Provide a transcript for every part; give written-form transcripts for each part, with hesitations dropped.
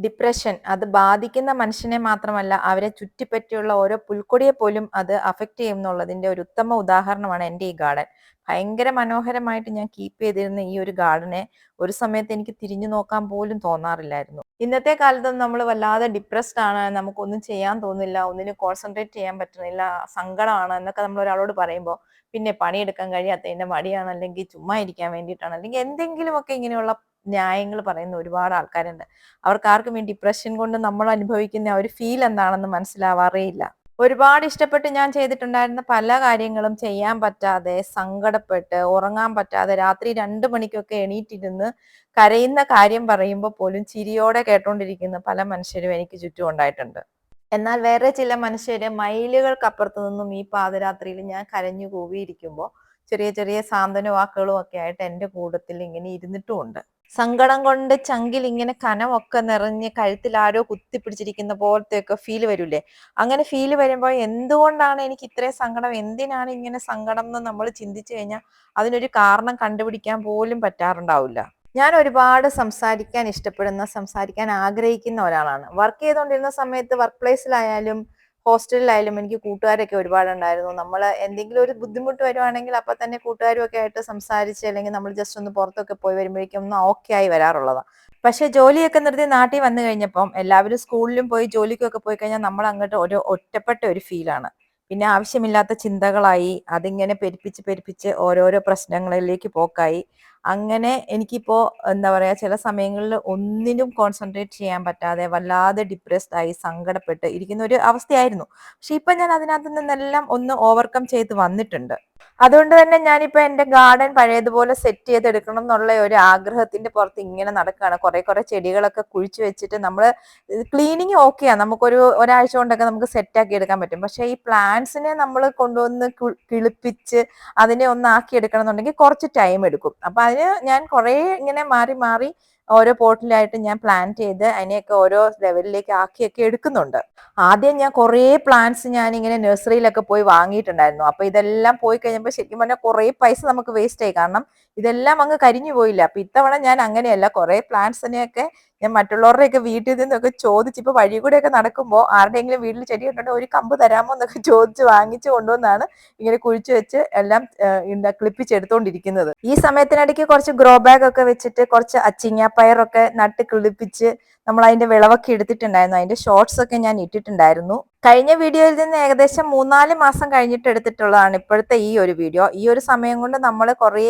Depression അത് ബാധിക്കുന്ന മനുഷ്യനെ മാത്രമല്ല അവരെ ചുറ്റിപ്പറ്റിയുള്ള ഓരോ പുൽക്കൊടിയെ പോലും അത് അഫക്റ്റ് ചെയ്യും എന്നുള്ളതിന്റെ ഒരു ഉത്തമ ഉദാഹരണമാണ് എൻ്റെ ഈ ഗാർഡൻ. ഭയങ്കര മനോഹരമായിട്ട് ഞാൻ കീപ്പ് ചെയ്തിരുന്ന ഈ ഒരു ഗാർഡനെ ഒരു സമയത്ത് എനിക്ക് തിരിഞ്ഞു നോക്കാൻ പോലും തോന്നാറില്ലായിരുന്നു. ഇന്നത്തെ കാലത്ത് നമ്മൾ വല്ലാതെ ഡിപ്രസ്ഡ് ആണ്, നമുക്കൊന്നും ചെയ്യാൻ തോന്നില്ല, ഒന്നിനും കോൺസെൻട്രേറ്റ് ചെയ്യാൻ പറ്റുന്നില്ല, സങ്കടമാണ് എന്നൊക്കെ നമ്മൾ ഒരാളോട് പറയുമ്പോൾ പിന്നെ പണിയെടുക്കാൻ കഴിയാത്തതിന്റെ മടിയാണ്, അല്ലെങ്കിൽ ചുമ്മാ ഇരിക്കാൻ വേണ്ടിയിട്ടാണ്, അല്ലെങ്കിൽ എന്തെങ്കിലുമൊക്കെ ഇങ്ങനെയുള്ള ന്യായങ്ങൾ പറയുന്ന ഒരുപാട് ആൾക്കാരുണ്ട്. അവർക്ക് ആർക്കും ഈ ഡിപ്രഷൻ കൊണ്ട് നമ്മൾ അനുഭവിക്കുന്ന ആ ഒരു ഫീൽ എന്താണെന്ന് മനസ്സിലാവാറേ ഇല്ല. ഒരുപാട് ഇഷ്ടപ്പെട്ട് ഞാൻ ചെയ്തിട്ടുണ്ടായിരുന്ന പല കാര്യങ്ങളും ചെയ്യാൻ പറ്റാതെ സങ്കടപ്പെട്ട് ഉറങ്ങാൻ പറ്റാതെ രാത്രി 2 മണിക്കൊക്കെ എണീറ്റിരുന്ന് കരയുന്ന കാര്യം പറയുമ്പോൾ പോലും ചിരിയോടെ കേട്ടോണ്ടിരിക്കുന്ന പല മനുഷ്യരും എനിക്ക് ചുറ്റും ഉണ്ടായിട്ടുണ്ട്. എന്നാൽ വേറെ ചില മനുഷ്യര് മൈലുകൾക്കപ്പുറത്ത് നിന്നും ഈ പാതിരാത്രിയിൽ ഞാൻ കരഞ്ഞു കൂവിയിരിക്കുമ്പോൾ ചെറിയ ചെറിയ സാന്ത്വന വാക്കുകളും ഒക്കെ ആയിട്ട് എൻ്റെ കൂട്ടത്തിൽ ഇങ്ങനെ ഇരുന്നിട്ടുമുണ്ട്. സങ്കടം കൊണ്ട് ചങ്കിൽ ഇങ്ങനെ കനമൊക്കെ നിറഞ്ഞ് കഴുത്തിൽ ആരോ കുത്തിപ്പിടിച്ചിരിക്കുന്ന പോലത്തെയൊക്കെ ഫീൽ വരൂലേ? അങ്ങനെ ഫീൽ വരുമ്പോൾ എന്തുകൊണ്ടാണ് എനിക്ക് ഇത്രയും സങ്കടം, എന്തിനാണ് ഇങ്ങനെ സങ്കടം എന്ന് നമ്മൾ ചിന്തിച്ചു കഴിഞ്ഞാൽ അതിനൊരു കാരണം കണ്ടുപിടിക്കാൻ പോലും പറ്റാറുണ്ടാവില്ല. ഞാൻ ഒരുപാട് സംസാരിക്കാൻ ഇഷ്ടപ്പെടുന്ന, സംസാരിക്കാൻ ആഗ്രഹിക്കുന്ന ഒരാളാണ്. വർക്ക് ചെയ്തുകൊണ്ടിരുന്ന സമയത്ത് വർക്ക് പ്ലേസിലായാലും ഹോസ്റ്റലിലായാലും എനിക്ക് കൂട്ടുകാരൊക്കെ ഒരുപാടുണ്ടായിരുന്നു. നമ്മൾ എന്തെങ്കിലും ഒരു ബുദ്ധിമുട്ട് വരുവാണെങ്കിൽ അപ്പൊ തന്നെ കൂട്ടുകാരും ഒക്കെ ആയിട്ട് സംസാരിച്ച് അല്ലെങ്കിൽ നമ്മൾ ജസ്റ്റ് ഒന്ന് പുറത്തൊക്കെ പോയി വരുമ്പോഴേക്കും ഒന്ന് ഓക്കെ ആയി വരാറുള്ളതാണ്. പക്ഷെ ജോലിയൊക്കെ നിർത്തി നാട്ടിൽ വന്നു കഴിഞ്ഞപ്പം എല്ലാവരും സ്കൂളിലും പോയി ജോലിക്കൊക്കെ പോയി കഴിഞ്ഞാൽ നമ്മൾ അങ്ങോട്ട് ഒരു ഒറ്റപ്പെട്ട ഒരു ഫീലാണ്. പിന്നെ ആവശ്യമില്ലാത്ത ചിന്തകളായി, അതിങ്ങനെ പെരുപ്പിച്ച് പെരുപ്പിച്ച് ഓരോരോ പ്രശ്നങ്ങളിലേക്ക് പോക്കായി. അങ്ങനെ എനിക്കിപ്പോ എന്താ പറയാ, ചില സമയങ്ങളിൽ ഒന്നിനും കോൺസെൻട്രേറ്റ് ചെയ്യാൻ പറ്റാതെ വല്ലാതെ ഡിപ്രസ്ഡ് ആയി സങ്കടപ്പെട്ട് ഇരിക്കുന്ന ഒരു അവസ്ഥയായിരുന്നു. പക്ഷെ ഇപ്പൊ ഞാൻ അതിനകത്ത് നിന്നെല്ലാം ഒന്ന് ഓവർകം ചെയ്ത് വന്നിട്ടുണ്ട്. അതുകൊണ്ട് തന്നെ ഞാനിപ്പോ എന്റെ ഗാർഡൻ പഴയതുപോലെ സെറ്റ് ചെയ്തെടുക്കണം എന്നുള്ള ഒരു ആഗ്രഹത്തിന്റെ പുറത്ത് ഇങ്ങനെ നടക്കുകയാണ്. കുറെ ചെടികളൊക്കെ കുഴിച്ചു വെച്ചിട്ട് നമ്മള് ക്ലീനിങ് ഓക്കെയാ, നമുക്കൊരു ഒരാഴ്ച കൊണ്ടൊക്കെ നമുക്ക് സെറ്റ് ആക്കി എടുക്കാൻ പറ്റും. പക്ഷെ ഈ പ്ലാന്റ്സിനെ നമ്മൾ കൊണ്ടുവന്ന് കിളിപ്പിച്ച് അതിനെ ഒന്ന് ആക്കി എടുക്കണം എന്നുണ്ടെങ്കിൽ കുറച്ച് ടൈം എടുക്കും. അപ്പൊ അതിന് ഞാൻ കുറെ ഇങ്ങനെ മാറി മാറി ഓരോ പോട്ടിലായിട്ട് ഞാൻ പ്ലാന്റ് ചെയ്ത് അതിനെയൊക്കെ ഓരോ ലെവലിലേക്ക് ആക്കിയൊക്കെ എടുക്കുന്നുണ്ട്. ആദ്യം ഞാൻ കുറേ പ്ലാന്റ്സ് ഞാൻ ഇങ്ങനെ നഴ്സറിയിലൊക്കെ പോയി വാങ്ങിയിട്ടുണ്ടായിരുന്നു. അപ്പൊ ഇതെല്ലാം പോയി കഴിഞ്ഞപ്പോൾ ശരിക്കും പറഞ്ഞാൽ കുറേ പൈസ നമുക്ക് വേസ്റ്റ് ആയി. കാരണം ഇതെല്ലാം അങ്ങ് കരിഞ്ഞു പോയില്ല. അപ്പൊ ഇത്തവണ ഞാൻ അങ്ങനെയല്ല, കുറെ പ്ലാന്റ്സിനെയൊക്കെ ഞാൻ മറ്റുള്ളവരുടെയൊക്കെ വീട്ടിൽ നിന്നൊക്കെ ചോദിച്ച്, ഇപ്പൊ വഴി കൂടെയൊക്കെ നടക്കുമ്പോൾ ആരുടെയെങ്കിലും വീട്ടിൽ ചെടി ഉണ്ടെങ്കിൽ ഒരു കമ്പ് തരാമോ എന്നൊക്കെ ചോദിച്ച് വാങ്ങിച്ചു കൊണ്ടുവന്നാണ് ഇങ്ങനെ കുഴിച്ചു വെച്ച് എല്ലാം കിളിപ്പിച്ചെടുത്തോണ്ടിരിക്കുന്നത്. ഈ സമയത്തിനിടയ്ക്ക് കുറച്ച് ഗ്രോ ബാഗ് ഒക്കെ വെച്ചിട്ട് കുറച്ച് അച്ചിങ്ങ പയറൊക്കെ നട്ട് കിളിപ്പിച്ച് നമ്മൾ അതിന്റെ വിളവൊക്കെ എടുത്തിട്ടുണ്ടായിരുന്നു. അതിന്റെ ഷോർട്സ് ഒക്കെ ഞാൻ ഇട്ടിട്ടുണ്ടായിരുന്നു. കഴിഞ്ഞ വീഡിയോയിൽ നിന്ന് ഏകദേശം 3-4 മാസം കഴിഞ്ഞിട്ട് എടുത്തിട്ടുള്ളതാണ് ഇപ്പോഴത്തെ ഈ ഒരു വീഡിയോ. ഈ ഒരു സമയം കൊണ്ട് നമ്മൾ കുറെ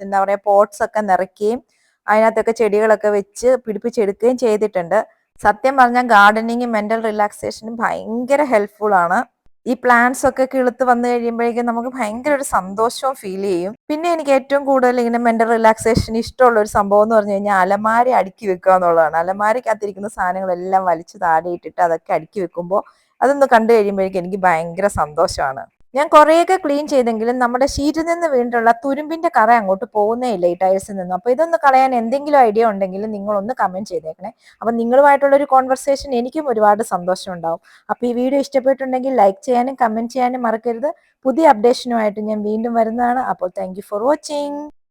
എന്താ പറയാ പോട്ട്സ് ഒക്കെ നിറയ്ക്കുകയും അതിനകത്തൊക്കെ ചെടികളൊക്കെ വെച്ച് പിടിപ്പിച്ചെടുക്കുകയും ചെയ്തിട്ടുണ്ട്. സത്യം പറഞ്ഞാൽ ഗാർഡനിങ് മെന്റൽ റിലാക്സേഷനും ഭയങ്കര ഹെൽപ്ഫുൾ ആണ്. ഈ പ്ലാന്റ്സ് ഒക്കെ കിളുത്ത് വന്നു കഴിയുമ്പോഴേക്കും നമുക്ക് ഭയങ്കര ഒരു സന്തോഷവും ഫീൽ ചെയ്യും. പിന്നെ എനിക്ക് ഏറ്റവും കൂടുതൽ ഇങ്ങനെ മെന്റൽ റിലാക്സേഷൻ ഇഷ്ടമുള്ള ഒരു സംഭവം എന്ന് പറഞ്ഞു കഴിഞ്ഞാൽ അലമാര അടുക്കി വെക്കുക എന്നുള്ളതാണ്. അലമാരക്കകത്തിരിക്കുന്ന സാധനങ്ങളെല്ലാം വലിച്ചു താഴെ ഇട്ടിട്ട് അതൊക്കെ അടുക്കി വെക്കുമ്പോൾ അതൊന്ന് കണ്ടു കഴിയുമ്പോഴേക്കും എനിക്ക് ഭയങ്കര സന്തോഷമാണ്. ഞാൻ കുറേയൊക്കെ ക്ലീൻ ചെയ്തെങ്കിലും നമ്മുടെ ഷീറ്റിൽ നിന്ന് വീണിട്ടുള്ള തുരുമ്പിന്റെ കറ അങ്ങോട്ട് പോകുന്നേ ഇല്ല ഈ ടൈൽസിൽ നിന്നും. അപ്പൊ ഇതൊന്ന് കളയാൻ എന്തെങ്കിലും ഐഡിയ ഉണ്ടെങ്കിൽ നിങ്ങളൊന്ന് കമന്റ് ചെയ്തേക്കണേ. അപ്പൊ നിങ്ങളുമായിട്ടുള്ള ഒരു കോൺവെർസേഷൻ എനിക്കും ഒരുപാട് സന്തോഷം ഉണ്ടാവും. അപ്പൊ ഈ വീഡിയോ ഇഷ്ടപ്പെട്ടുണ്ടെങ്കിൽ ലൈക്ക് ചെയ്യാനും കമന്റ് ചെയ്യാനും മറക്കരുത്. പുതിയ അപ്ഡേഷനുമായിട്ട് ഞാൻ വീണ്ടും വരുന്നതാണ്. അപ്പോൾ താങ്ക് യു ഫോർ വാച്ചിങ്.